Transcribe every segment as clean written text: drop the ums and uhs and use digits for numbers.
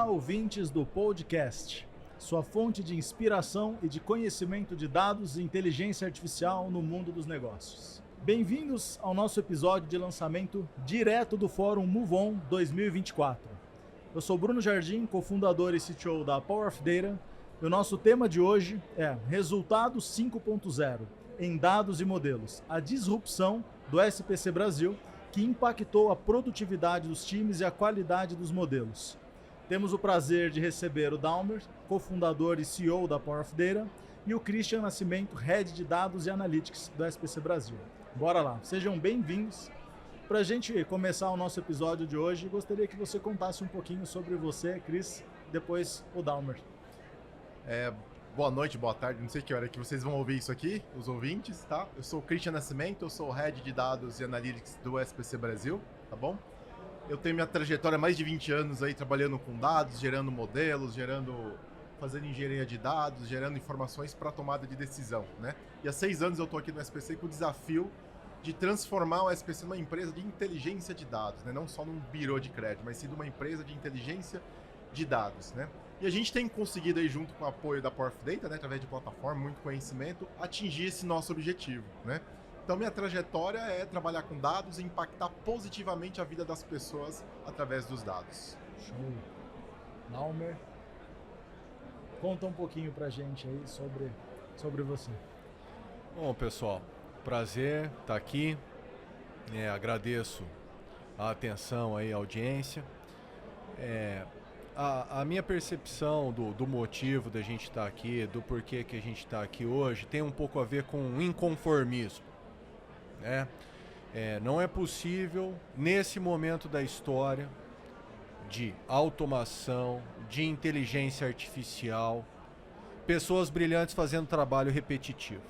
ouvintes do podcast, sua fonte de inspiração e de conhecimento de dados e inteligência artificial no mundo dos negócios. Bem-vindos ao nosso episódio de lançamento direto do Fórum MoveOn 2024. Eu sou Bruno Jardim, cofundador e CTO da Power of Data, e o nosso tema de hoje é Resultados 5.0 em dados e modelos, a disrupção do SPC Brasil que impactou a produtividade dos times e a qualidade dos modelos. Temos o prazer de receber o Dalmer, cofundador e CEO da Power of Data, e o Christian Nascimento, Head de Dados e Analytics do SPC Brasil. Bora lá, sejam bem-vindos. Para a gente começar o nosso episódio de hoje, gostaria que você contasse um pouquinho sobre você, Chris, e depois o Dalmer. Boa noite, boa tarde, não sei que hora que vocês vão ouvir isso aqui, os ouvintes, tá? Eu sou o Christian Nascimento, eu sou o Head de Dados e Analytics do SPC Brasil, tá bom? Eu tenho minha trajetória há mais de 20 anos aí trabalhando com dados, gerando modelos, fazendo engenharia de dados, gerando informações para tomada de decisão, né? E há 6 anos eu estou aqui no SPC com o desafio de transformar o SPC numa empresa de inteligência de dados, né? Não só num birô de crédito, mas sim numa empresa de inteligência de dados, né? E a gente tem conseguido aí, junto com o apoio da Power of Data, né, através de plataforma, muito conhecimento, atingir esse nosso objetivo, né? Então, minha trajetória é trabalhar com dados e impactar positivamente a vida das pessoas através dos dados. Show. Dalmer, conta um pouquinho pra gente aí sobre você. Bom, pessoal, prazer estar aqui. Agradeço a atenção aí, a audiência. A minha percepção do motivo da gente estar aqui, do porquê que a gente está aqui hoje, tem um pouco a ver com inconformismo, né? Não é possível, nesse momento da história de automação, de inteligência artificial, pessoas brilhantes fazendo trabalho repetitivo,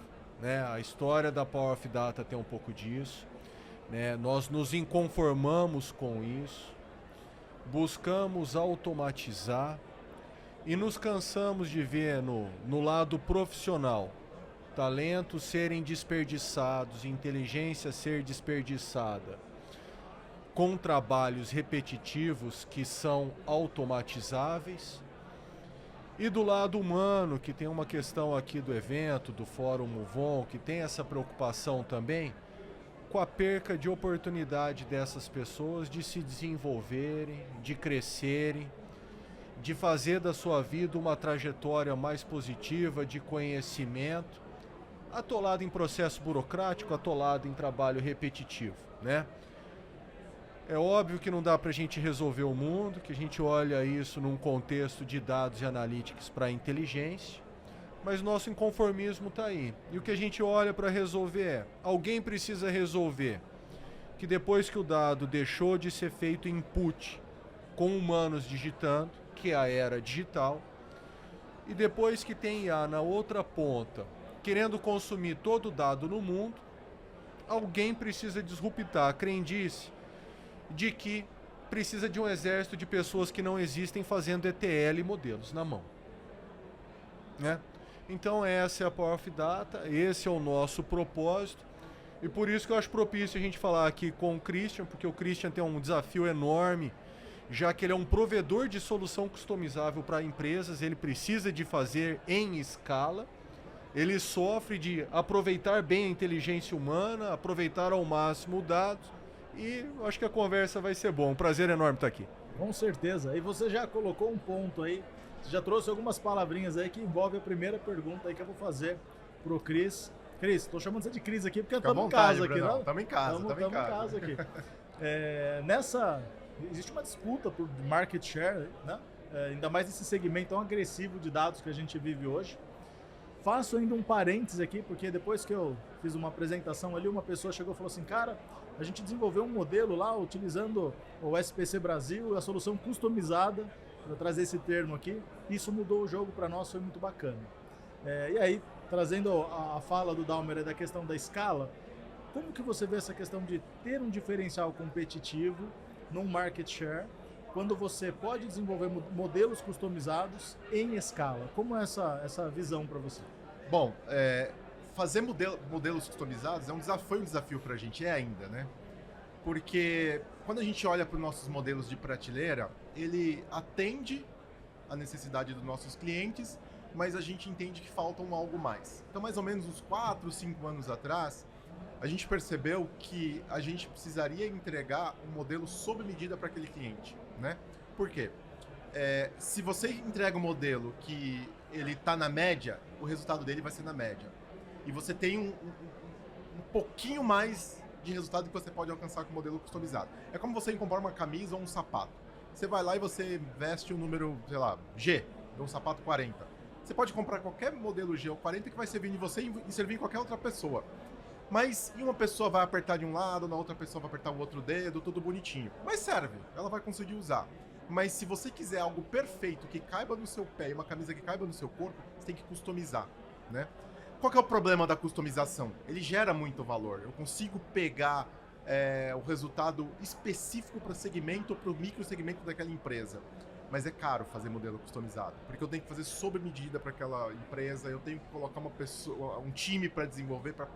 né? A história da Power of Data tem um pouco disso, né? Nós nos inconformamos com isso, buscamos automatizar e nos cansamos de ver no lado profissional talentos serem desperdiçados, inteligência ser desperdiçada com trabalhos repetitivos que são automatizáveis. E do lado humano, que tem uma questão aqui do evento, do Fórum MoveOn, que tem essa preocupação também com a perca de oportunidade dessas pessoas de se desenvolverem, de crescerem, de fazer da sua vida uma trajetória mais positiva de conhecimento, atolado em processo burocrático, atolado em trabalho repetitivo, né? É óbvio que não dá para a gente resolver o mundo, que a gente olha isso num contexto de dados e analytics para inteligência, mas nosso inconformismo está aí. E o que a gente olha para resolver alguém precisa resolver que depois que o dado deixou de ser feito input com humanos digitando, que é a era digital, e depois que tem IA na outra ponta, querendo consumir todo o dado no mundo, alguém precisa disruptar a crendice de que precisa de um exército de pessoas que não existem fazendo ETL e modelos na mão, né? Então essa é a Power of Data, esse é o nosso propósito, e por isso que eu acho propício a gente falar aqui com o Christian, porque o Christian tem um desafio enorme, já que ele é um provedor de solução customizável para empresas, ele precisa de fazer em escala, ele sofre de aproveitar bem a inteligência humana, aproveitar ao máximo os dados, e eu acho que a conversa vai ser boa, um prazer enorme estar aqui. Com certeza, e você já colocou um ponto aí, você já trouxe algumas palavrinhas aí que envolvem a primeira pergunta aí que eu vou fazer pro Cris. Cris, tô chamando você de Cris aqui porque estamos em casa aqui, não? Estamos em casa, estamos em casa aqui. Existe uma disputa por market share, né? Ainda mais nesse segmento tão agressivo de dados que a gente vive hoje. Faço ainda um parênteses aqui, porque depois que eu fiz uma apresentação ali, uma pessoa chegou e falou assim, cara, a gente desenvolveu um modelo lá utilizando o SPC Brasil, a solução customizada, para trazer esse termo aqui, isso mudou o jogo para nós, foi muito bacana. E aí, trazendo a fala do Dalmer da questão da escala, como que você vê essa questão de ter um diferencial competitivo num market share, quando você pode desenvolver modelos customizados em escala? Como é essa visão para você? Bom, fazer modelos customizados foi um desafio para a gente, ainda, né? Porque quando a gente olha para os nossos modelos de prateleira, ele atende a necessidade dos nossos clientes, mas a gente entende que falta algo mais. Então, mais ou menos uns 4, 5 anos atrás, a gente percebeu que a gente precisaria entregar um modelo sob medida para aquele cliente, né? Por quê? Se você entrega um modelo que ele está na média, o resultado dele vai ser na média. E você tem um pouquinho mais de resultado que você pode alcançar com o modelo customizado. É como você comprar uma camisa ou um sapato. Você vai lá e você veste o número, sei lá, G, de um sapato 40. Você pode comprar qualquer modelo G ou 40 que vai servir em você e servir em qualquer outra pessoa. Mas uma pessoa vai apertar de um lado, na outra pessoa vai apertar o outro dedo, tudo bonitinho. Mas serve, ela vai conseguir usar. Mas se você quiser algo perfeito, que caiba no seu pé e uma camisa que caiba no seu corpo, você tem que customizar, né? Qual que é o problema da customização? Ele gera muito valor. Eu consigo pegar o resultado específico para o segmento, para o micro segmento daquela empresa. Mas é caro fazer modelo customizado, porque eu tenho que fazer sob medida para aquela empresa, eu tenho que colocar um time para desenvolver, para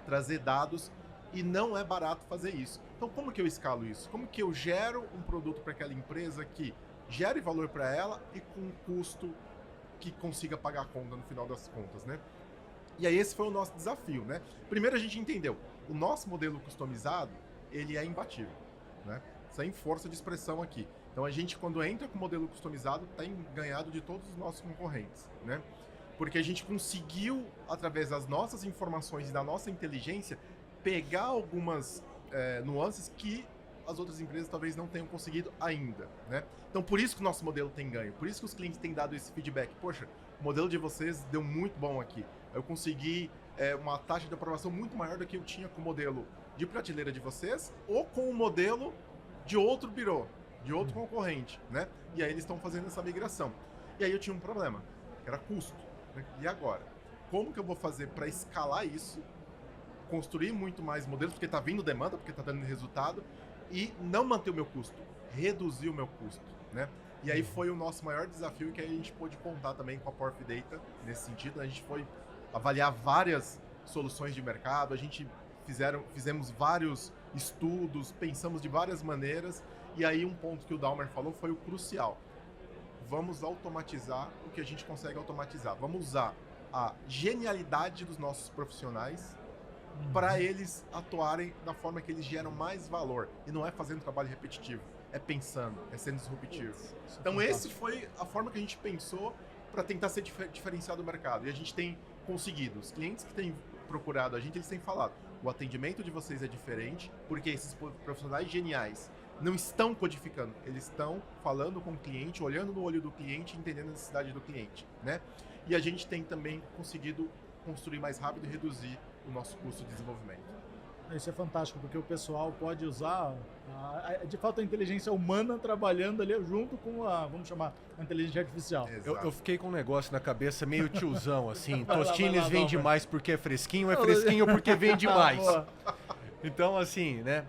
trazer dados, e não é barato fazer isso. Então, como que eu escalo isso? Como que eu gero um produto para aquela empresa que gere valor para ela e com um custo que consiga pagar a conta no final das contas, né? E aí esse foi o nosso desafio, né? Primeiro a gente entendeu, o nosso modelo customizado, ele é imbatível, né? Sem força de expressão aqui. Então a gente, quando entra com o modelo customizado, tem ganhado de todos os nossos concorrentes, né? Porque a gente conseguiu, através das nossas informações e da nossa inteligência, pegar algumas nuances que as outras empresas talvez não tenham conseguido ainda, né? Então por isso que o nosso modelo tem ganho, por isso que os clientes têm dado esse feedback. Poxa, o modelo de vocês deu muito bom aqui. Eu consegui uma taxa de aprovação muito maior do que eu tinha com o modelo de prateleira de vocês ou com o modelo de outro birô, de outro concorrente, né? E aí eles estão fazendo essa migração. E aí eu tinha um problema, que era custo, né? E agora? Como que eu vou fazer para escalar isso, construir muito mais modelos, porque está vindo demanda, porque está dando resultado, e não manter o meu custo, reduzir o meu custo, né? E aí foi o nosso maior desafio, que aí a gente pôde contar também com a Porf Data nesse sentido. A gente foi avaliar várias soluções de mercado, a gente fizemos vários estudos, pensamos de várias maneiras, e aí um ponto que o Dalmer falou foi o crucial. Vamos automatizar o que a gente consegue automatizar. Vamos usar a genialidade dos nossos profissionais para eles atuarem da forma que eles geram mais valor. E não é fazendo trabalho repetitivo, é pensando, é sendo disruptivo. Então essa foi a forma que a gente pensou para tentar ser diferenciado do mercado. E a gente tem conseguido. Os clientes que têm procurado a gente, eles têm falado, o atendimento de vocês é diferente, porque esses profissionais geniais não estão codificando, eles estão falando com o cliente, olhando no olho do cliente, entendendo a necessidade do cliente, né? E a gente tem também conseguido construir mais rápido e reduzir o nosso custo de desenvolvimento. Isso é fantástico, porque o pessoal pode usar, de fato, a inteligência humana trabalhando ali junto com vamos chamar, a inteligência artificial. Eu fiquei com um negócio na cabeça meio tiozão, assim, Tostines vende mais porque é fresquinho porque vende mais. Então, assim, né,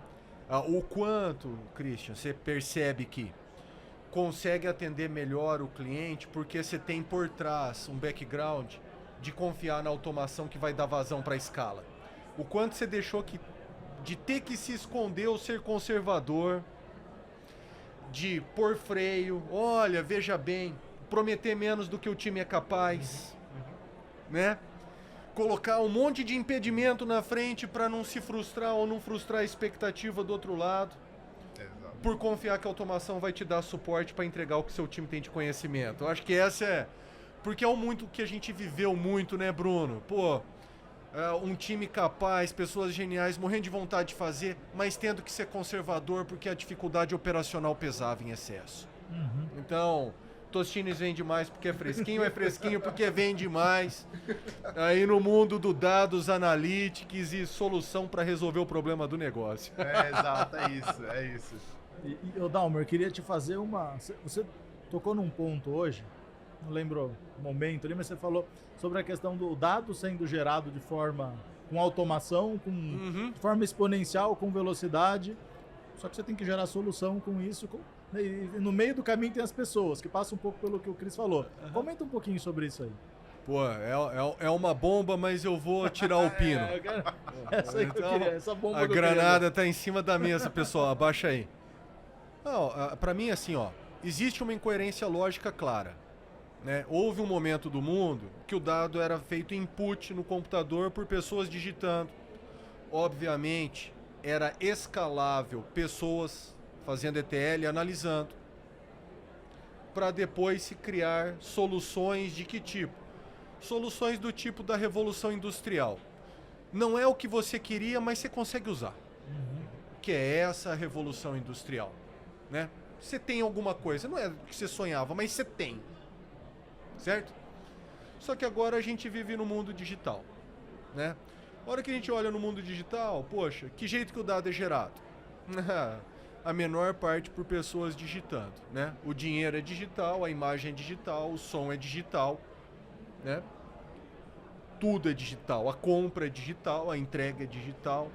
o quanto, Christian, você percebe que consegue atender melhor o cliente porque você tem por trás um background de confiar na automação que vai dar vazão para a escala. O quanto você deixou de ter que se esconder ou ser conservador, de pôr freio, olha, veja bem, prometer menos do que o time é capaz, né? Colocar um monte de impedimento na frente para não se frustrar ou não frustrar a expectativa do outro lado. Exato. Por confiar que a automação vai te dar suporte para entregar o que seu time tem de conhecimento. Eu acho que essa é... Porque é muito que a gente viveu muito, né, Bruno? Pô, um time capaz, pessoas geniais, morrendo de vontade de fazer, mas tendo que ser conservador porque a dificuldade operacional pesava em excesso. Então, Tostines vende mais porque é fresquinho porque vende mais. Aí no mundo do dados, analytics e solução para resolver o problema do negócio. Exato, é isso. E Dalmer, eu queria te fazer Você tocou num ponto hoje, não lembro o momento ali, mas você falou sobre a questão do dado sendo gerado com automação, de forma exponencial, com velocidade, só que você tem que gerar solução com isso, e no meio do caminho tem as pessoas, que passam um pouco pelo que o Cris falou. Comenta um pouquinho sobre isso aí. Pô, é uma bomba, mas eu vou tirar o pino. Essa aí que eu queria, essa bomba a granada tá em cima da mesa, pessoal, abaixa aí. Não, pra mim, assim, ó, existe uma incoerência lógica clara. Né? Houve um momento do mundo que o dado era feito input no computador por pessoas digitando. Obviamente, era escalável, pessoas fazendo ETL e analisando, para depois se criar soluções de que tipo? Soluções do tipo da Revolução Industrial. Não é o que você queria, mas você consegue usar. Que é essa Revolução Industrial. Né? Você tem alguma coisa, não é o que você sonhava, mas você tem. Certo? Só que agora a gente vive no mundo digital. Né? A hora que a gente olha no mundo digital, poxa, que jeito que o dado é gerado? A menor parte por pessoas digitando, né? O dinheiro é digital, a imagem é digital, o som é digital, né? Tudo é digital, a compra é digital, a entrega é digital.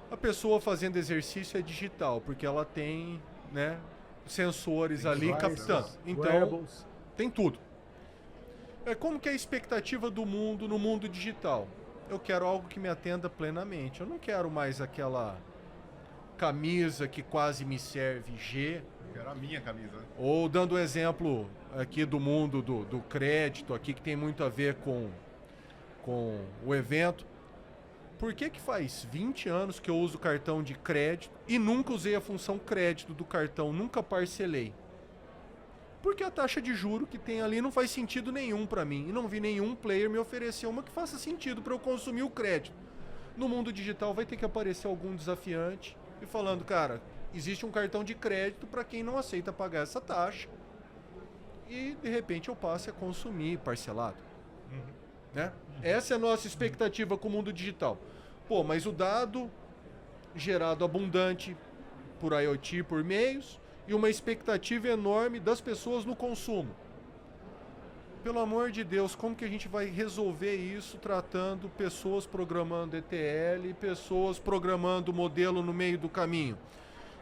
A pessoa fazendo exercício é digital, porque ela tem, né, sensores ali captando. Então, tem tudo. Como que é a expectativa do mundo no mundo digital? Eu quero algo que me atenda plenamente. Eu não quero mais aquela camisa que quase me serve G. Eu quero a minha camisa. Ou dando exemplo aqui do mundo do crédito, aqui que tem muito a ver com o evento. Por que faz 20 anos que eu uso cartão de crédito e nunca usei a função crédito do cartão, nunca parcelei? Porque a taxa de juro que tem ali não faz sentido nenhum para mim. E não vi nenhum player me oferecer uma que faça sentido para eu consumir o crédito. No mundo digital vai ter que aparecer algum desafiante e falando, cara, existe um cartão de crédito para quem não aceita pagar essa taxa. E de repente eu passe a consumir parcelado. Né? Essa é a nossa expectativa com o mundo digital. Pô, mas o dado gerado abundante por IoT, por meios, e uma expectativa enorme das pessoas no consumo. Pelo amor de Deus, como que a gente vai resolver isso tratando pessoas programando ETL, pessoas programando modelo no meio do caminho?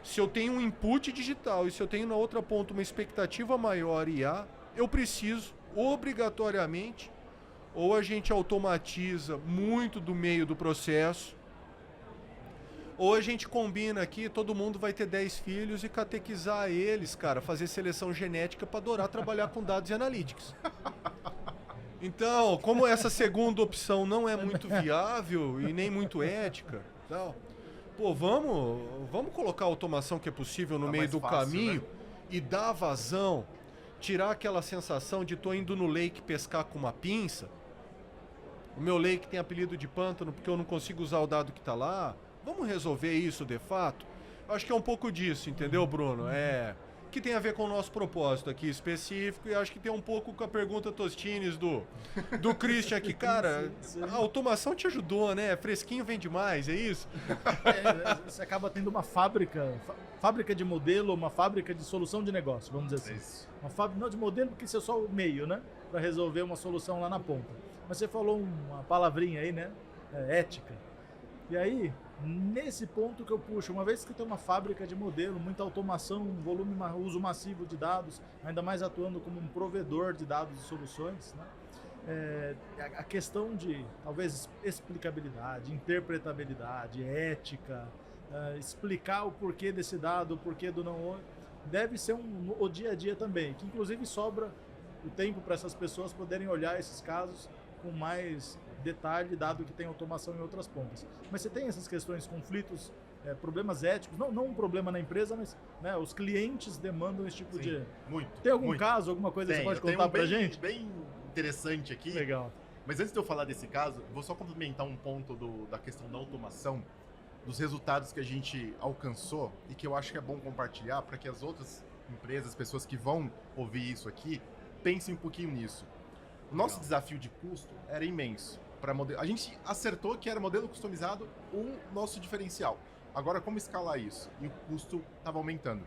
Se eu tenho um input digital e se eu tenho na outra ponta uma expectativa maior IA, eu preciso, obrigatoriamente, ou a gente automatiza muito do meio do processo, ou a gente combina aqui, todo mundo vai ter 10 filhos e catequizar eles, cara, fazer seleção genética para adorar trabalhar com dados e analytics. Então, como essa segunda opção não é muito viável e nem muito ética, não, pô, vamos colocar a automação que é possível no meio do caminho, né? E dar vazão, tirar aquela sensação de tô indo no lake pescar com uma pinça. O meu lake tem apelido de pântano porque eu não consigo usar o dado que está lá. Vamos resolver isso de fato? Acho que é um pouco disso, entendeu, Bruno? Que tem a ver com o nosso propósito aqui específico, e acho que tem um pouco com a pergunta Tostines do Christian aqui. Cara, a automação te ajudou, né? Fresquinho vende mais, é isso? Você acaba tendo uma fábrica de modelo, uma fábrica de solução de negócio, vamos dizer assim. Uma fábrica, não de modelo, porque isso é só o meio, né? Para resolver uma solução lá na ponta. Mas você falou uma palavrinha aí, né? Ética. E aí, nesse ponto que eu puxo, uma vez que tem uma fábrica de modelo, muita automação, uso massivo de dados, ainda mais atuando como um provedor de dados e soluções, né? A questão de, talvez, explicabilidade, interpretabilidade, ética, explicar o porquê desse dado, o porquê do não, deve ser o dia a dia também, que inclusive sobra o tempo para essas pessoas poderem olhar esses casos com mais detalhe, dado que tem automação em outras pontas. Mas você tem essas questões, conflitos, problemas éticos, não um problema na empresa, mas, né, os clientes demandam esse tipo de... Muito. Tem algum caso, alguma coisa que você pode contar pra gente? Bem interessante aqui. Legal. Mas antes de eu falar desse caso, vou só complementar um ponto da questão da automação, dos resultados que a gente alcançou e que eu acho que é bom compartilhar para que as outras empresas, pessoas que vão ouvir isso aqui, pensem um pouquinho nisso. O nosso desafio de custo era imenso. A gente acertou que era modelo customizado o nosso diferencial. Agora, como escalar isso? E o custo estava aumentando.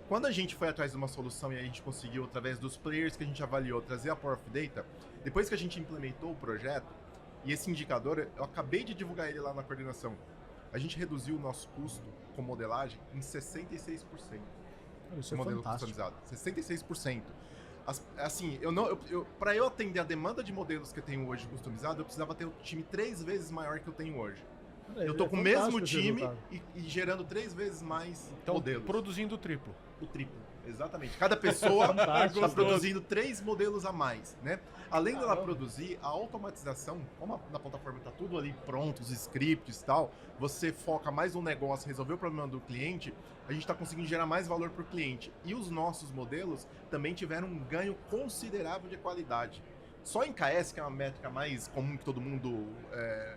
Quando a gente foi atrás de uma solução e a gente conseguiu, através dos players que a gente avaliou, trazer a Power of Data, depois que a gente implementou o projeto, e esse indicador, eu acabei de divulgar ele lá na coordenação, a gente reduziu o nosso custo com modelagem em 66%. Isso é modelo fantástico. customizado. 66%. Assim, para eu atender a demanda de modelos que eu tenho hoje customizado, eu precisava ter um time 3 vezes maior que eu tenho hoje. Eu tô com o mesmo time e gerando 3 vezes mais modelos. Produzindo o triplo. O triplo, exatamente. Cada pessoa está produzindo 3 modelos a mais, né? Além dela produzir, a automatização, como na plataforma está tudo ali pronto, os scripts e tal, você foca mais no negócio, resolver o problema do cliente, a gente está conseguindo gerar mais valor para o cliente. E os nossos modelos também tiveram um ganho considerável de qualidade. Só em KS, que é uma métrica mais comum que todo mundo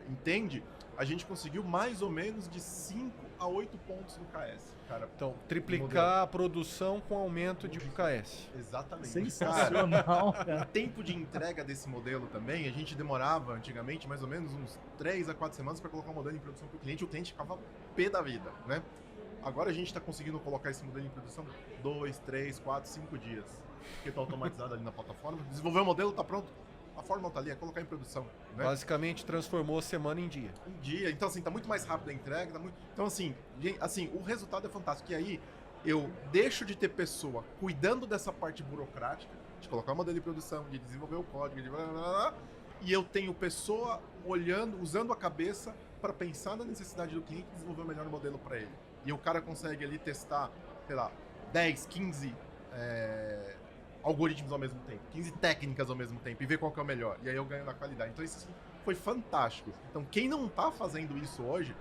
entende, a gente conseguiu mais ou menos de 5 a 8 pontos no KS. Cara, então, triplicar a produção com aumento de KS. Exatamente. Sensacional, cara. O tempo de entrega desse modelo também, a gente demorava antigamente mais ou menos uns 3 a 4 semamas para colocar o modelo em produção para o cliente, e o cliente ficava pé da vida, né? Agora a gente está conseguindo colocar esse modelo em produção 2, 3, 4, 5 dias. Porque está automatizado ali na plataforma. Desenvolver o modelo, está pronto. A fórmula está ali, é colocar em produção. Né? Basicamente transformou semana em dia. Em dia. Então, assim, tá muito mais rápido a entrega. Então, assim, o resultado é fantástico. E aí, eu deixo de ter pessoa cuidando dessa parte burocrática, de colocar o modelo em produção, de desenvolver o código, de blá, blá, blá, e eu tenho pessoa olhando, usando a cabeça para pensar na necessidade do cliente e desenvolver o melhor modelo para ele. E o cara consegue ali testar, sei lá, 10, 15 algoritmos ao mesmo tempo, 15 técnicas ao mesmo tempo e ver qual que é o melhor. E aí eu ganho na qualidade. Então isso foi fantástico. Então quem não tá fazendo isso hoje,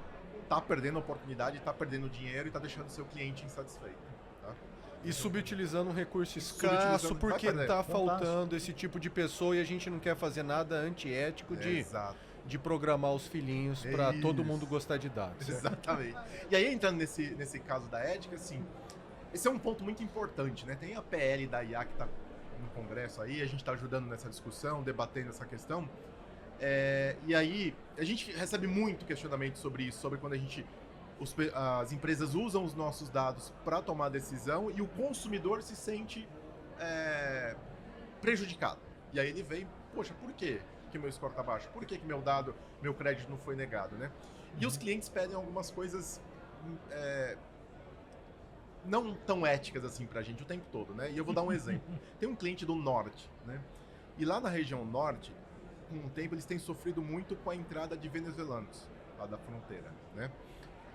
tá perdendo a oportunidade, tá perdendo dinheiro e tá deixando o seu cliente insatisfeito. Tá? E subutilizando um recurso escasso porque tá faltando esse tipo de pessoa e a gente não quer fazer nada antiético de programar os filhinhos para todo mundo gostar de dados. Exatamente. E aí entrando nesse caso da ética, assim, esse é um ponto muito importante, né? Tem a PL da IA que está no Congresso aí, a gente está ajudando nessa discussão, debatendo essa questão. E aí, a gente recebe muito questionamento sobre isso, sobre quando as empresas usam os nossos dados para tomar decisão e o consumidor se sente prejudicado. E aí ele vem, poxa, por quê que meu score está baixo? Por que meu crédito não foi negado, né? E os clientes pedem algumas coisas não tão éticas assim pra gente o tempo todo, né? E eu vou dar um exemplo. Tem um cliente do norte, né? E lá na região norte, com o tempo, eles têm sofrido muito com a entrada de venezuelanos lá da fronteira, né?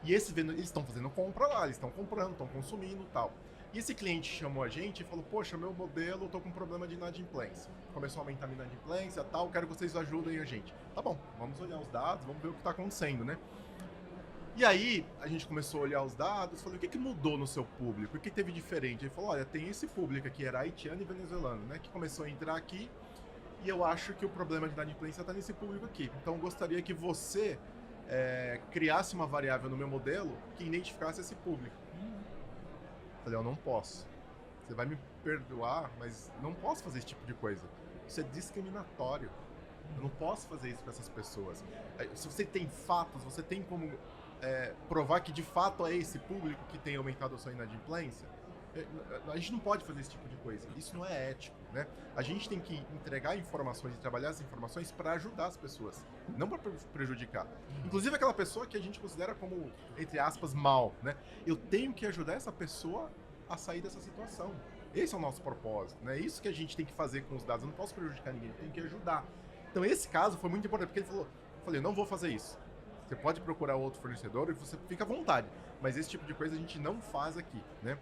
E eles estão fazendo compra lá, eles estão comprando, estão consumindo e tal. E esse cliente chamou a gente e falou, poxa, meu modelo, eu tô com problema de inadimplência. Começou a aumentar a minha inadimplência e tal, quero que vocês ajudem a gente. Tá bom, vamos olhar os dados, vamos ver o que tá acontecendo, né? E aí, a gente começou a olhar os dados, falei, o que mudou no seu público? O que teve diferente? Ele falou, olha, tem esse público aqui, era haitiano e venezuelano, né? Que começou a entrar aqui e eu acho que o problema de inadimplência está nesse público aqui. Então, eu gostaria que você criasse uma variável no meu modelo que identificasse esse público. Falei, eu não posso. Você vai me perdoar, mas não posso fazer esse tipo de coisa. Isso é discriminatório. Eu não posso fazer isso com essas pessoas. Se você tem fatos, você tem como provar que de fato é esse público que tem aumentado a sua inadimplência, a gente não pode fazer esse tipo de coisa. Isso não é ético, né? A gente tem que entregar informações e trabalhar as informações para ajudar as pessoas, não para prejudicar. Inclusive aquela pessoa que a gente considera como, entre aspas, mal, né? Eu tenho que ajudar essa pessoa a sair dessa situação. Esse é o nosso propósito, né? Isso que a gente tem que fazer com os dados. Eu não posso prejudicar ninguém, eu tenho que ajudar. Então esse caso foi muito importante, porque ele falou, eu falei, não vou fazer isso. Você pode procurar outro fornecedor e você fica à vontade, mas esse tipo de coisa a gente não faz aqui, né?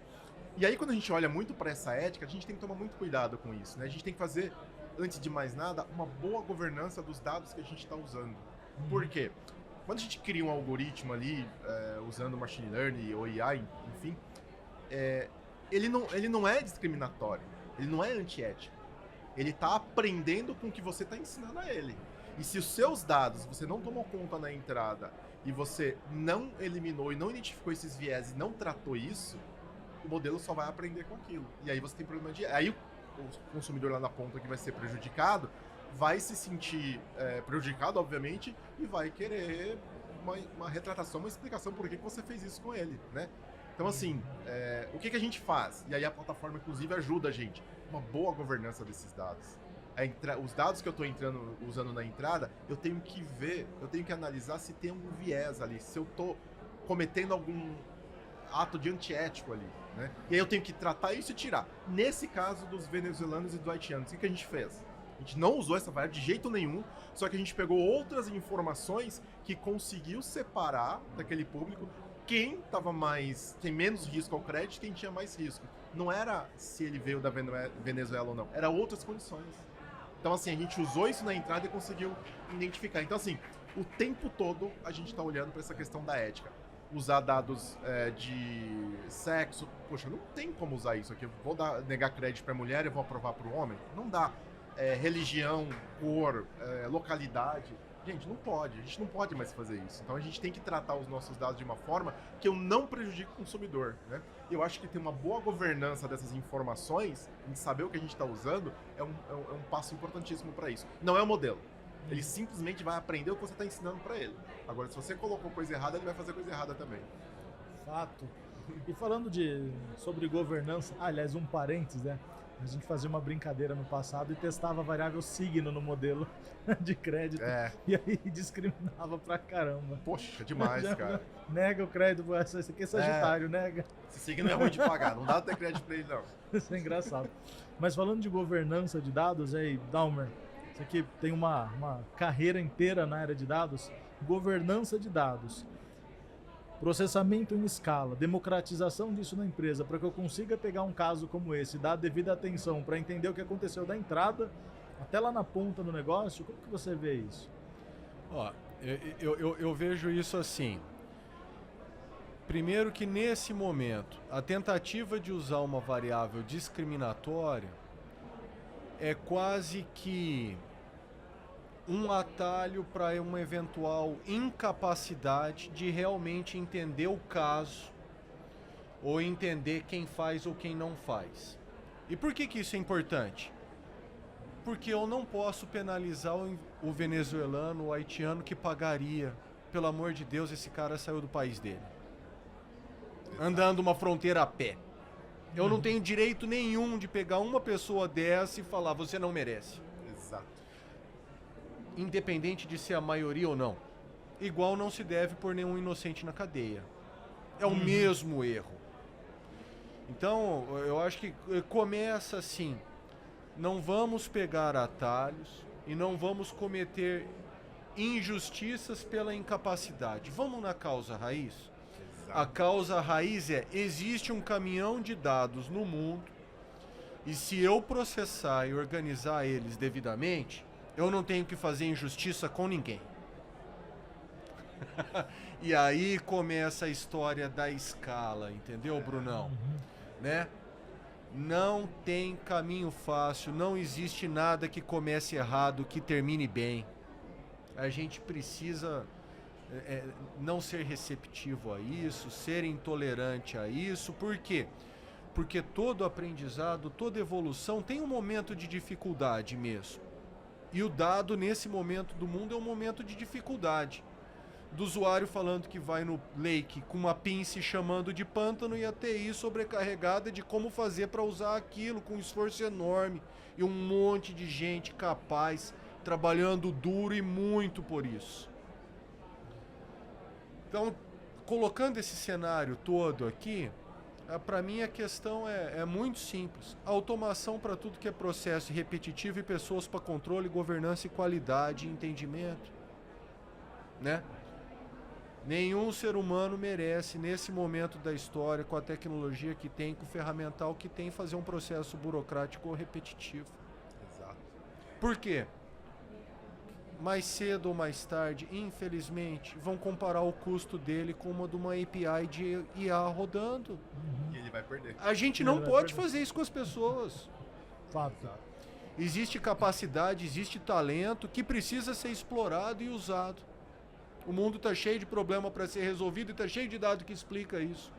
E aí quando a gente olha muito para essa ética, a gente tem que tomar muito cuidado com isso, né? A gente tem que fazer, antes de mais nada, uma boa governança dos dados que a gente está usando. Por quê? Quando a gente cria um algoritmo ali, usando machine learning ou AI, enfim, ele não é discriminatório, ele não é antiético. Ele está aprendendo com o que você está ensinando a ele. E se os seus dados você não tomou conta na entrada e você não eliminou e não identificou esses viés e não tratou isso, o modelo só vai aprender com aquilo. E aí você tem problema de... Aí o consumidor lá na ponta que vai ser prejudicado vai se sentir prejudicado, obviamente, e vai querer uma retratação, uma explicação por que você fez isso com ele, né? Então, assim, o que a gente faz? E aí a plataforma, inclusive, ajuda a gente. Uma boa governança desses dados. Os dados que eu estou usando na entrada, eu tenho que ver, eu tenho que analisar se tem algum viés ali, se eu estou cometendo algum ato de antiético ali, né? E aí eu tenho que tratar isso e tirar. Nesse caso dos venezuelanos e do haitianos, o que a gente fez? A A gente não usou essa variável de jeito nenhum, só que a gente pegou outras informações que conseguiu separar daquele público quem tem menos risco ao crédito e quem tinha mais risco. Não era se ele veio da Venezuela ou não, era outras condições. Então, assim, a gente usou isso na entrada e conseguiu identificar. Então, assim, o tempo todo a gente está olhando para essa questão da ética. Usar dados de sexo. Poxa, não tem como usar isso aqui. Eu vou negar crédito para mulher e vou aprovar para o homem? Não dá. Religião, cor, localidade. Gente, não pode. A gente não pode mais fazer isso. Então a gente tem que tratar os nossos dados de uma forma que eu não prejudique o consumidor, né? Eu acho que ter uma boa governança dessas informações, em saber o que a gente está usando, é um passo importantíssimo para isso. Não é o modelo. Ele simplesmente vai aprender o que você está ensinando para ele. Agora, se você colocou coisa errada, ele vai fazer coisa errada também. Fato. E falando sobre governança, aliás, um parênteses, né? A gente fazia uma brincadeira no passado e testava a variável signo no modelo de crédito. E aí discriminava pra caramba. Poxa, demais, cara. Nega o crédito, esse aqui é Sagitário, nega. Esse signo é ruim de pagar, não dá pra ter crédito pra ele, não. Isso é engraçado. Mas falando de governança de dados, aí, Dalmer, isso aqui tem uma carreira inteira na área de dados. Governança de dados. Processamento em escala, democratização disso na empresa, para que eu consiga pegar um caso como esse, dar a devida atenção para entender o que aconteceu da entrada até lá na ponta do negócio. Como que você vê isso? Ó, eu vejo isso assim. Primeiro que nesse momento, a tentativa de usar uma variável discriminatória é quase que um atalho para uma eventual incapacidade de realmente entender o caso ou entender quem faz ou quem não faz. E por que isso é importante? Porque eu não posso penalizar o venezuelano, o haitiano que pagaria. Pelo amor de Deus, esse cara saiu do país dele. Andando uma fronteira a pé. Eu não tenho direito nenhum de pegar uma pessoa dessa e falar, você não merece. Exato. Independente de ser a maioria ou não. Igual não se deve pôr nenhum inocente na cadeia. É o mesmo erro. Então, eu acho que começa assim. Não vamos pegar atalhos e não vamos cometer injustiças pela incapacidade. Vamos na causa raiz? Exato. A causa raiz existe um caminhão de dados no mundo e se eu processar e organizar eles devidamente, eu não tenho que fazer injustiça com ninguém. E aí começa a história da escala, entendeu, Brunão? Né? Não tem caminho fácil, não existe nada que comece errado que termine bem. A gente precisa não ser receptivo a isso, ser intolerante a isso. Por quê? Porque todo aprendizado, toda evolução tem um momento de dificuldade mesmo. E o dado, nesse momento do mundo, é um momento de dificuldade. Do usuário falando que vai no lake com uma pinça e chamando de pântano e a TI sobrecarregada de como fazer para usar aquilo com um esforço enorme e um monte de gente capaz, trabalhando duro e muito por isso. Então, colocando esse cenário todo aqui, para mim a questão é muito simples. Automação para tudo que é processo repetitivo e pessoas para controle, governança e qualidade e entendimento. Né? Nenhum ser humano merece, nesse momento da história, com a tecnologia que tem, com o ferramental que tem, fazer um processo burocrático ou repetitivo. Exato. Por quê? Mais cedo ou mais tarde, infelizmente, vão comparar o custo dele com uma de uma API de IA rodando. E ele vai perder. A gente não pode fazer isso com as pessoas. Fato. Existe capacidade, existe talento que precisa ser explorado e usado. O mundo está cheio de problema para ser resolvido e está cheio de dado que explica isso.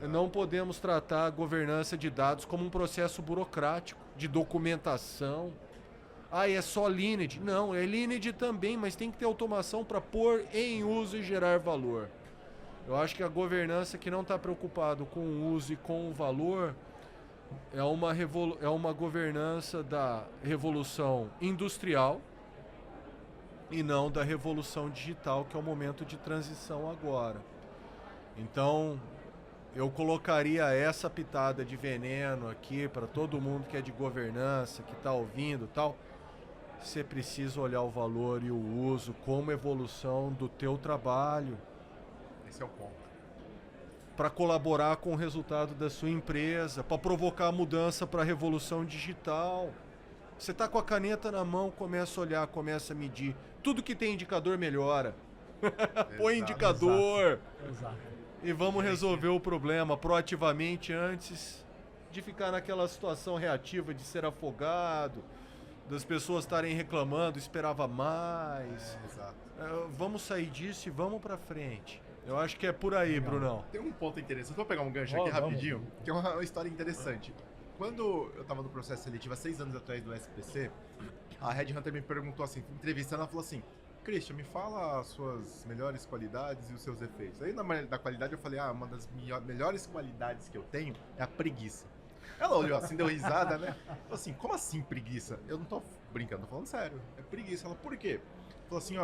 Não podemos tratar a governança de dados como um processo burocrático, de documentação. É só Lineage. Não, é Lineage também, mas tem que ter automação para pôr em uso e gerar valor. Eu acho que a governança que não está preocupado com o uso e com o valor é uma governança da revolução industrial e não da revolução digital, que é o momento de transição agora. Então, eu colocaria essa pitada de veneno aqui para todo mundo que é de governança, que está ouvindo e tal. Você precisa olhar o valor e o uso como evolução do teu trabalho. Esse é o ponto. Para colaborar com o resultado da sua empresa, para provocar a mudança para a revolução digital. Você está com a caneta na mão, começa a olhar, começa a medir. Tudo que tem indicador melhora. Põe indicador. Exato. E vamos resolver o problema proativamente antes de ficar naquela situação reativa de ser afogado, das pessoas estarem reclamando, esperava mais. Exato. Vamos sair disso e vamos pra frente. Eu acho que é por aí, Brunão. Tem um ponto interessante. Vou pegar um gancho aqui rapidinho, que é uma história interessante. Quando eu estava no processo seletivo há 6 anos atrás do SPC, a Red Hunter me perguntou assim, entrevistando, ela falou assim: Christian, me fala as suas melhores qualidades e os seus defeitos. Aí da qualidade eu falei, uma das melhores qualidades que eu tenho é a preguiça. Ela olhou assim, deu risada, né? Falou assim, como assim preguiça? Eu não tô brincando, tô falando sério. É preguiça. Ela, por quê? Falou assim,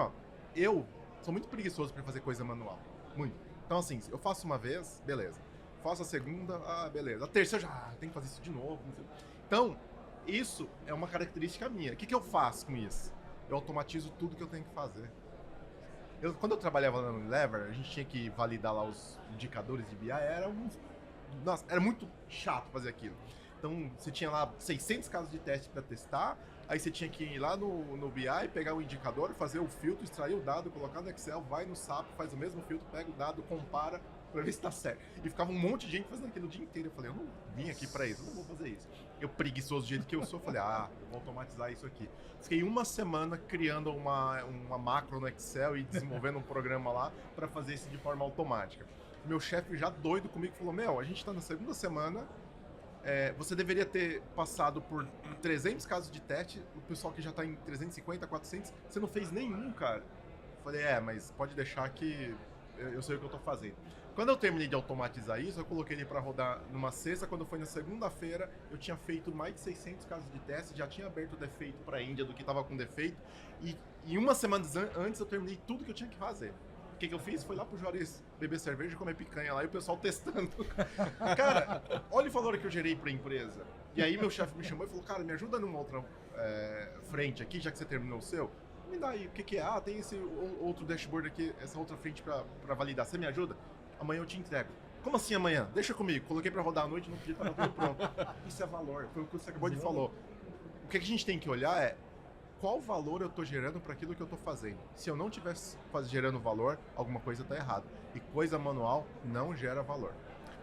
eu sou muito preguiçoso pra fazer coisa manual. Muito. Então assim, eu faço uma vez, beleza. Faço a segunda, beleza. A terceira eu já tenho que fazer isso de novo. Não sei. Então, isso é uma característica minha. O que eu faço com isso? Eu automatizo tudo que eu tenho que fazer. Quando eu trabalhava na Unilever, a gente tinha que validar lá os indicadores de BI, era muito chato fazer aquilo. Então, você tinha lá 600 casos de teste para testar, aí você tinha que ir lá no BI, pegar o indicador, fazer o filtro, extrair o dado, colocar no Excel, vai no SAP, faz o mesmo filtro, pega o dado, compara, pra ver se tá certo. E ficava um monte de gente fazendo aquilo o dia inteiro. Eu falei, eu não vim aqui pra isso, eu não vou fazer isso. Eu, preguiçoso do jeito que eu sou, falei, eu vou automatizar isso aqui. Fiquei uma semana criando uma macro no Excel e desenvolvendo um programa lá pra fazer isso de forma automática. Meu chefe já doido comigo falou, a gente tá na segunda semana, você deveria ter passado por 300 casos de teste, o pessoal que já tá em 350, 400, você não fez nenhum, cara. Eu falei, mas pode deixar que eu sei o que eu tô fazendo. Quando eu terminei de automatizar isso, eu coloquei ele para rodar numa sexta. Quando foi na segunda-feira, eu tinha feito mais de 600 casos de teste, já tinha aberto o defeito para a Índia do que estava com defeito. E uma semana antes eu terminei tudo que eu tinha que fazer. O que eu fiz? Foi lá pro Juarez beber cerveja e comer picanha lá e o pessoal testando. Cara, olha o valor que eu gerei para a empresa. E aí meu chefe me chamou e falou, cara, me ajuda numa outra frente aqui, já que você terminou o seu. Me dá aí, o que é? Tem esse outro dashboard aqui, essa outra frente para validar. Você me ajuda? Amanhã eu te entrego. Como assim amanhã? Deixa comigo. Coloquei para rodar à noite, no dia estava tudo pronto. Isso é valor, foi o que você acabou de falar. O que a gente tem que olhar é qual valor eu estou gerando para aquilo que eu estou fazendo. Se eu não estivesse gerando valor, alguma coisa está errada. E coisa manual não gera valor.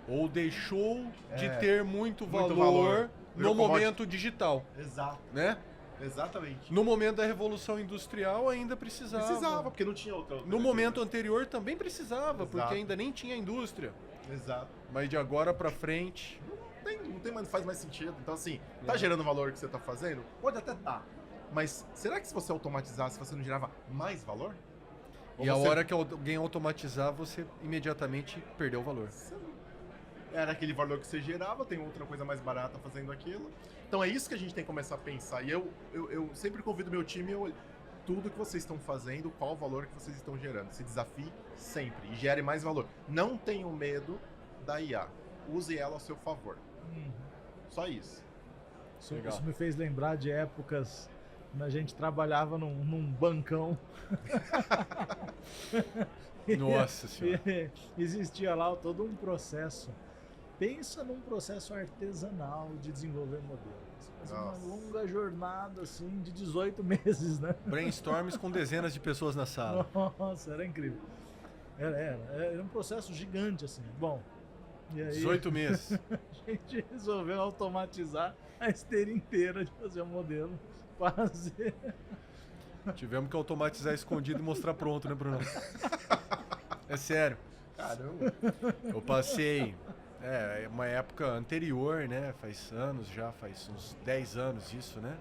Ou deixou de ter muito valor, valor no momento digital. Exato. Né? Exatamente. No momento da Revolução Industrial ainda precisava. Precisava, porque não tinha outra. No momento anterior também precisava, Exato. porque ainda nem tinha indústria. Exato. Mas de agora pra frente... Não faz mais sentido. Então assim, tá gerando valor que você tá fazendo? Pode até tá. Mas será que se você automatizasse, você não gerava mais valor? E a hora que alguém automatizar, você imediatamente perdeu o valor. Era aquele valor que você gerava, tem outra coisa mais barata fazendo aquilo. Então é isso que a gente tem que começar a pensar. E eu sempre convido meu time a olhar tudo que vocês estão fazendo, qual o valor que vocês estão gerando. Se desafie sempre e gere mais valor. Não tenham medo da IA. Use ela ao seu favor. Só isso. Isso me fez lembrar de épocas quando a gente trabalhava num bancão. Nossa Senhora. Existia lá todo um processo. Pensa num processo artesanal de desenvolver modelos. Uma longa jornada assim de 18 meses, né? Brainstorms com dezenas de pessoas na sala. Nossa, era incrível. Era um processo gigante assim. Bom, e aí 18 meses. A gente resolveu automatizar a esteira inteira de fazer o modelo. Fazer. Tivemos que automatizar escondido e mostrar pronto, né, Bruno? É sério. Caramba. Eu passei... uma época anterior, né? Faz anos já, faz uns 10 anos isso, né?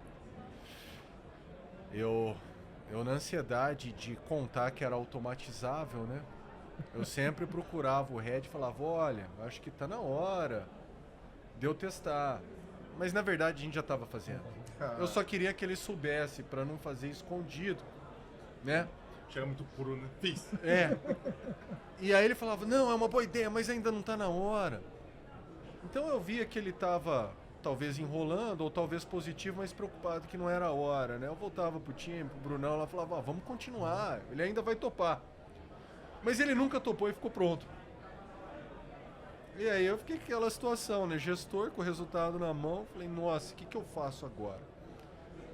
Eu na ansiedade de contar que era automatizável, né? Eu sempre procurava o Red e falava, olha, acho que tá na hora de eu testar. Mas na verdade a gente já estava fazendo. Eu só queria que ele soubesse para não fazer escondido, né? Chega muito puro, né? Fiz. É. E aí ele falava, não, é uma boa ideia, mas ainda não tá na hora. Então eu via que ele tava talvez enrolando, ou talvez positivo, mas preocupado que não era a hora, né? Eu voltava pro time, pro Brunão, lá falava, vamos continuar, ele ainda vai topar. Mas ele nunca topou e ficou pronto. E aí eu fiquei com aquela situação, né? Gestor com o resultado na mão, falei, nossa, o que eu faço agora?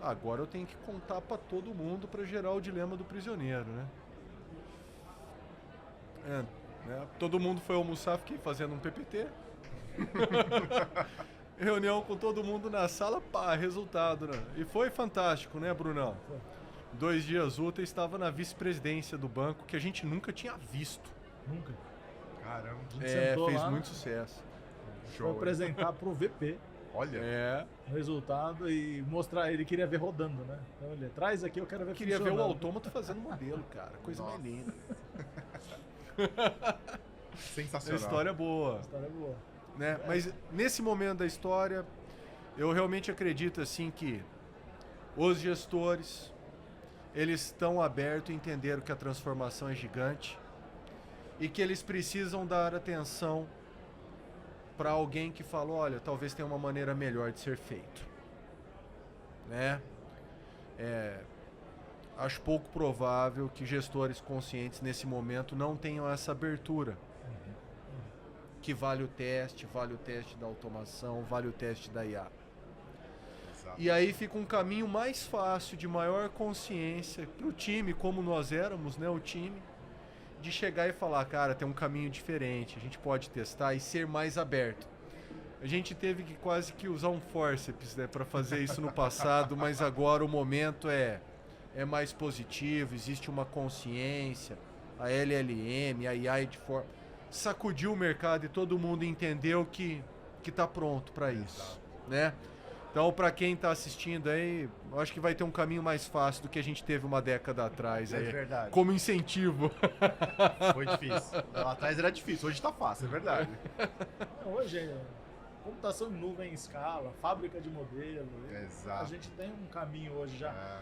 Agora eu tenho que contar pra todo mundo pra gerar o dilema do prisioneiro, né? Todo mundo foi almoçar, fiquei fazendo um PPT. Reunião com todo mundo na sala, pá, resultado, né? E foi fantástico, né, Brunão? 2 dias úteis, estava na vice-presidência do banco, que a gente nunca tinha visto. Nunca. Caramba. A gente sentou Fez lá, muito sucesso. foi apresentar pro VP Olha. o resultado e mostrar, ele queria ver rodando, né? Então ele, traz aqui, eu quero ver Eu queria ver o funcionando. autômato fazendo modelo, cara. Coisa mais Nossa. linda. Sensacional. História boa. A história é boa. Né? Mas nesse momento da história, eu realmente acredito assim que os gestores, eles estão abertos e entenderam que a transformação é gigante e que eles precisam dar atenção para alguém que fala, olha, talvez tenha uma maneira melhor de ser feito. Né? Acho pouco provável que gestores conscientes nesse momento não tenham essa abertura. Que vale o teste da automação, vale o teste da IA. Exato. E aí fica um caminho mais fácil, de maior consciência para o time, como nós éramos, né, o time, de chegar e falar, cara, tem um caminho diferente, a gente pode testar e ser mais aberto. A gente teve que quase que usar um forceps, né, para fazer isso no passado, mas agora o momento é mais positivo, existe uma consciência, a LLM, a IA de forma... sacudiu o mercado e todo mundo entendeu que tá pronto para isso, né? Então, para quem tá assistindo aí, eu acho que vai ter um caminho mais fácil do que a gente teve uma década atrás aí, verdade. como incentivo. Foi difícil. Lá atrás era difícil, hoje tá fácil, é verdade. Hoje, computação em nuvem em escala, fábrica de modelo. Exato. A gente tem um caminho hoje já. É.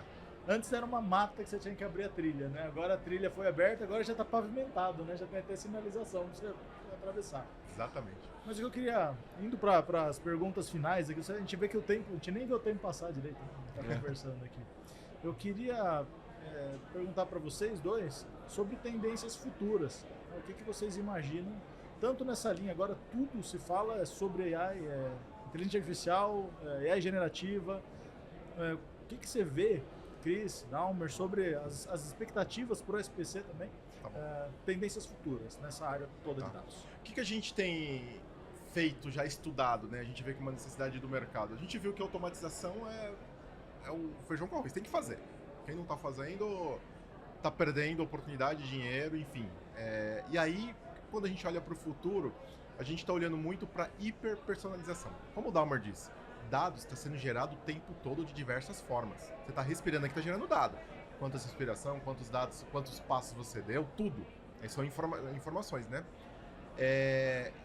Antes era uma mata que você tinha que abrir a trilha, né? Agora a trilha foi aberta, agora já está pavimentado, né? Já tem até sinalização para você atravessar. Exatamente. Mas o que eu queria, indo para as perguntas finais aqui, a gente vê que o tempo, a gente nem vê o tempo passar direito, né? Tá conversando aqui. Eu queria perguntar para vocês dois sobre tendências futuras. O que vocês imaginam, tanto nessa linha, agora tudo se fala sobre AI, inteligência artificial, AI generativa. O que você vê, Cris, Dalmer, sobre as expectativas para o SPC também, Tá tendências futuras nessa área toda de dados? O que a gente tem feito, já estudado, né? A gente vê que é uma necessidade do mercado. A gente viu que a automatização é o feijão com arroz, tem que fazer. Quem não está fazendo está perdendo oportunidade, dinheiro, enfim. E aí, quando a gente olha para o futuro, a gente está olhando muito para hiperpersonalização. Como o Dalmer disse, dados está sendo gerado o tempo todo de diversas formas. Você está respirando aqui, está gerando dado. Quantas respiração, quantos dados, quantos passos você deu, tudo. Aí são informações, né?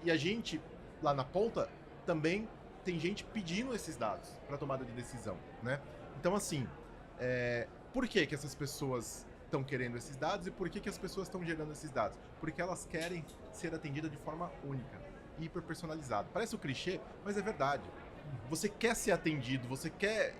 E a gente, lá na ponta, também tem gente pedindo esses dados para tomada de decisão, né? Então, assim, por que essas pessoas estão querendo esses dados e por que as pessoas estão gerando esses dados? Porque elas querem ser atendidas de forma única, hiperpersonalizada. Parece um clichê, mas é verdade. Você quer ser atendido, você quer,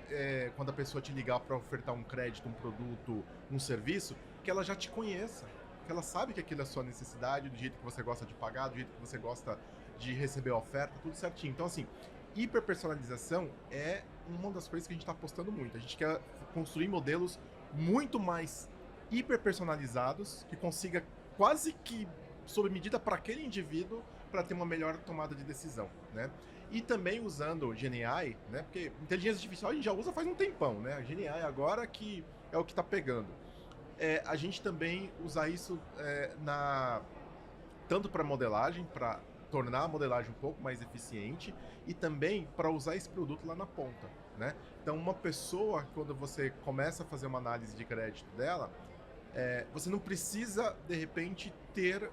quando a pessoa te ligar para ofertar um crédito, um produto, um serviço, que ela já te conheça, que ela sabe que aquilo é a sua necessidade, do jeito que você gosta de pagar, do jeito que você gosta de receber a oferta, tudo certinho. Então, assim, hiperpersonalização é uma das coisas que a gente está apostando muito. A gente quer construir modelos muito mais hiperpersonalizados, que consiga quase que sob medida para aquele indivíduo, para ter uma melhor tomada de decisão, né? E também usando GenAI, né? Porque inteligência artificial a gente já usa faz um tempão, né? A GenAI agora que é o que está pegando. A gente também usar isso tanto para modelagem, para tornar a modelagem um pouco mais eficiente e também para usar esse produto lá na ponta, né? Então, uma pessoa, quando você começa a fazer uma análise de crédito dela, você não precisa, de repente, ter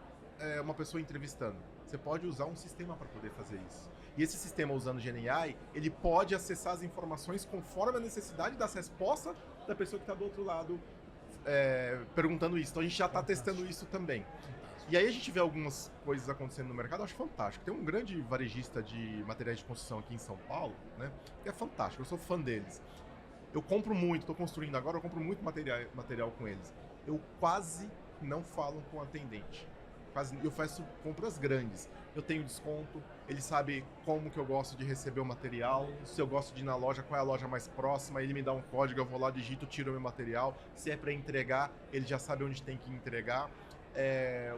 uma pessoa entrevistando. Você pode usar um sistema para poder fazer isso. E esse sistema, usando GenAI, ele pode acessar as informações conforme a necessidade das respostas da pessoa que está do outro lado perguntando isso. Então a gente já está testando isso também. E aí a gente vê algumas coisas acontecendo no mercado, eu acho fantástico. Tem um grande varejista de materiais de construção aqui em São Paulo, né? Que é fantástico, eu sou fã deles. Eu compro muito, estou construindo agora, eu compro muito material com eles. Eu quase não falo com o atendente. Eu faço compras grandes. Eu tenho desconto, ele sabe como que eu gosto de receber o material, se eu gosto de ir na loja, qual é a loja mais próxima, ele me dá um código, eu vou lá, digito, tiro o meu material. Se é para entregar, ele já sabe onde tem que entregar.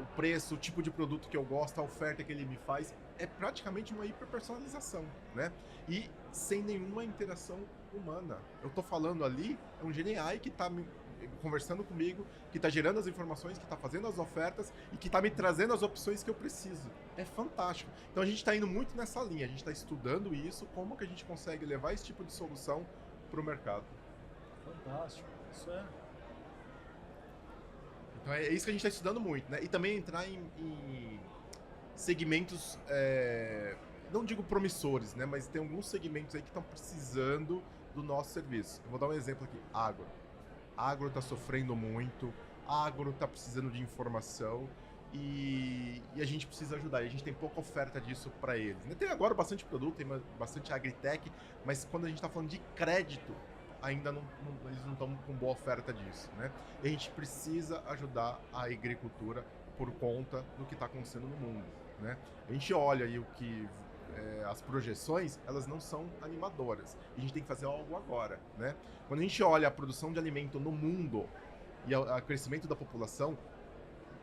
O preço, o tipo de produto que eu gosto, a oferta que ele me faz. É praticamente uma hiperpersonalização, né? E sem nenhuma interação humana. Eu tô falando ali, é um GenAI que tá conversando comigo, que está gerando as informações, que está fazendo as ofertas e que está me trazendo as opções que eu preciso. É fantástico. Então a gente está indo muito nessa linha, a gente está estudando isso, como que a gente consegue levar esse tipo de solução para o mercado. Fantástico, isso é. Então é isso que a gente está estudando muito, né? E também entrar em segmentos, não digo promissores, né? Mas tem alguns segmentos aí que estão precisando do nosso serviço. Eu vou dar um exemplo aqui, agro. Agro está sofrendo muito, agro está precisando de informação e a gente precisa ajudar. E a gente tem pouca oferta disso para eles. Tem agora bastante produto, tem bastante agritech, mas quando a gente está falando de crédito, ainda eles não estão com boa oferta disso, né? E a gente precisa ajudar a agricultura por conta do que está acontecendo no mundo, né? A gente olha aí o que... as projeções, elas não são animadoras. E a gente tem que fazer algo agora, né? Quando a gente olha a produção de alimento no mundo e o crescimento da população,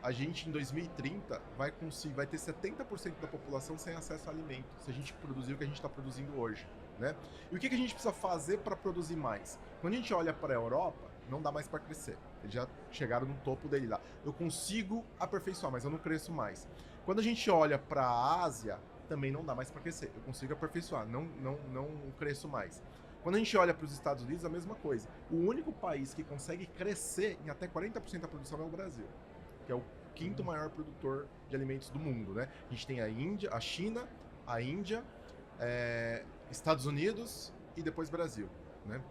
a gente em 2030 vai ter 70% da população sem acesso a alimento, se a gente produzir o que a gente está produzindo hoje, né? E o que a gente precisa fazer para produzir mais? Quando a gente olha para a Europa, não dá mais para crescer. Eles já chegaram no topo dele lá. Eu consigo aperfeiçoar, mas eu não cresço mais. Quando a gente olha para a Ásia, também não dá mais para crescer. Eu consigo aperfeiçoar, não cresço mais. Quando a gente olha para os Estados Unidos, a mesma coisa. O único país que consegue crescer em até 40% da produção é o Brasil, que é o quinto maior produtor de alimentos do mundo, né? A gente tem a China, a Índia, Estados Unidos e depois Brasil, né?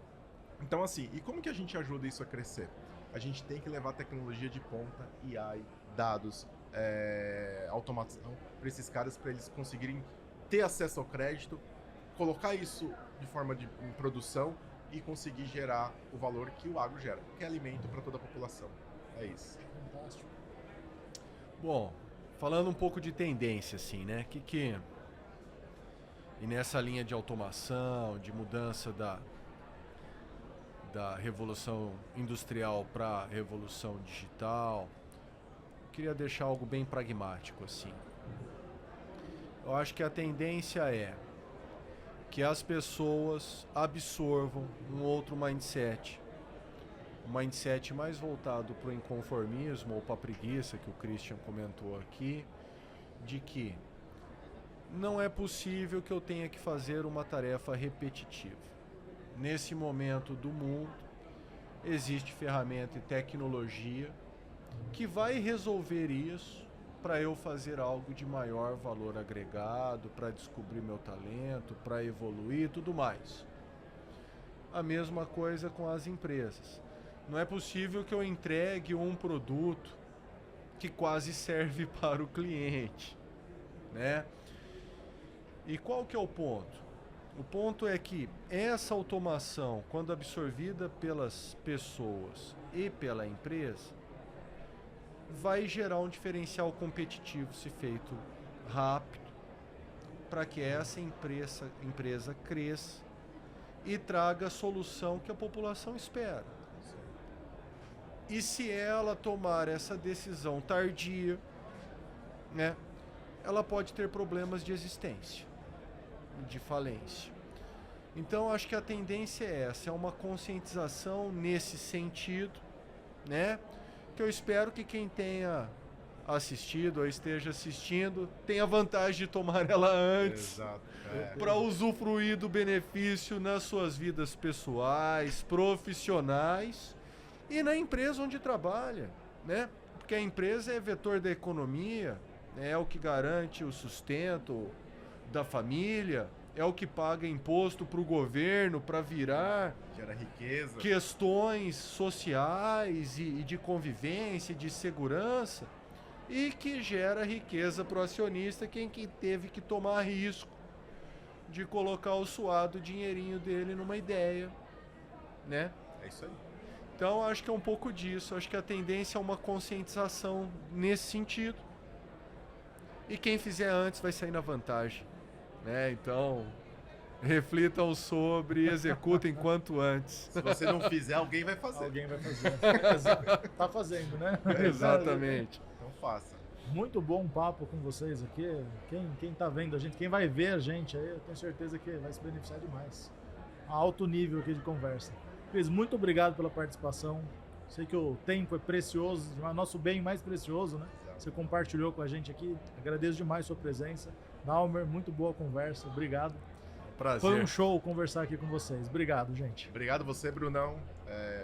Então, assim, e como que a gente ajuda isso a crescer? A gente tem que levar tecnologia de ponta, AI, dados, automação para esses caras, para eles conseguirem ter acesso ao crédito, colocar isso de forma em produção e conseguir gerar o valor que o agro gera, que é alimento para toda a população. É isso. Fantástico. Bom, falando um pouco de tendência, assim, né? E nessa linha de automação, de mudança da revolução industrial para a revolução digital, queria deixar algo bem pragmático, assim. Eu acho que a tendência é que as pessoas absorvam um outro mindset, um mindset mais voltado para o inconformismo ou para a preguiça, que o Christian comentou aqui, de que não é possível que eu tenha que fazer uma tarefa repetitiva. Nesse momento do mundo, existe ferramenta e tecnologia que vai resolver isso para eu fazer algo de maior valor agregado, para descobrir meu talento, para evoluir e tudo mais. A mesma coisa com as empresas. Não é possível que eu entregue um produto que quase serve para o cliente, né? E qual que é o ponto? O ponto é que essa automação, quando absorvida pelas pessoas e pela empresa, vai gerar um diferencial competitivo se feito rápido, para que essa empresa cresça e traga a solução que a população espera. E se ela tomar essa decisão tardia, né, ela pode ter problemas de existência, de falência. Então acho que a tendência é essa, é uma conscientização nesse sentido, né? Que eu espero que quem tenha assistido ou esteja assistindo tenha vantagem de tomar ela antes, para usufruir do benefício nas suas vidas pessoais, profissionais e na empresa onde trabalha, né? Porque a empresa é vetor da economia, é o que garante o sustento da família, é o que paga imposto para o governo para virar Gera riqueza. questões sociais e de convivência, de segurança, e que gera riqueza para o acionista, quem que teve que tomar risco de colocar o suado dinheirinho dele numa ideia, né? É isso aí. Então, acho que é um pouco disso. Acho que a tendência é uma conscientização nesse sentido. E quem fizer antes vai sair na vantagem, né? Então, reflitam sobre e executem quanto antes. Se você não fizer, alguém vai fazer. Alguém vai fazer. Tá fazendo, né? Exatamente. Então faça. Muito bom papo com vocês aqui. Quem tá vendo a gente, quem vai ver a gente aí, eu tenho certeza que vai se beneficiar demais. Alto nível aqui de conversa. Cris, muito obrigado pela participação. Sei que o tempo é precioso, nosso bem mais precioso, né? Você compartilhou com a gente aqui. Agradeço demais a sua presença. Dalmer, muito boa conversa. Obrigado. Prazer. Foi um show conversar aqui com vocês. Obrigado, gente. Obrigado você, Brunão,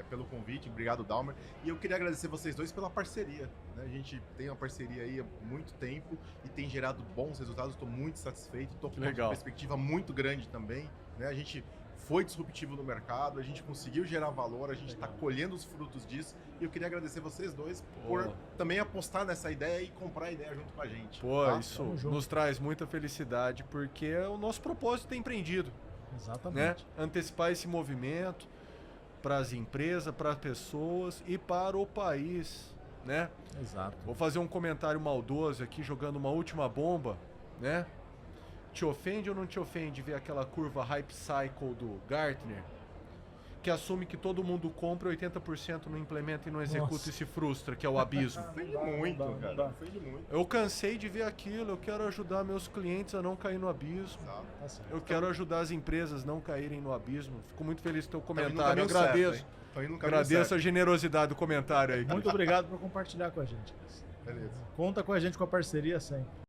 pelo convite. Obrigado, Dalmer. E eu queria agradecer vocês dois pela parceria, né? A gente tem uma parceria aí há muito tempo e tem gerado bons resultados. Estou muito satisfeito. Estou com uma perspectiva muito grande também, né? A gente foi disruptivo no mercado, a gente conseguiu gerar valor, a gente está colhendo os frutos disso. E eu queria agradecer vocês dois por também apostar nessa ideia e comprar a ideia junto com a gente. Pô, tá? isso nos traz muita felicidade, porque é o nosso propósito ter empreendido. Exatamente. Né? Antecipar esse movimento para as empresas, para as pessoas e para o país, né? Exato. Vou fazer um comentário maldoso aqui, jogando uma última bomba, né? Te ofende ou não te ofende ver aquela curva Hype Cycle do Gartner, que assume que todo mundo compra e 80% não implementa e não executa e se frustra, que é o abismo? Ofende muito, cara. Ofende muito. Eu cansei de ver aquilo, eu quero ajudar meus clientes a não cair no abismo. Exato. Eu quero ajudar as empresas a não caírem no abismo. Fico muito feliz com o teu Tá indo no comentário. Eu caminho agradeço. certo, hein? Tá indo no caminho Agradeço certo. a generosidade do comentário aí. Muito obrigado por compartilhar com a gente. Beleza. Conta com a gente com a parceria sempre.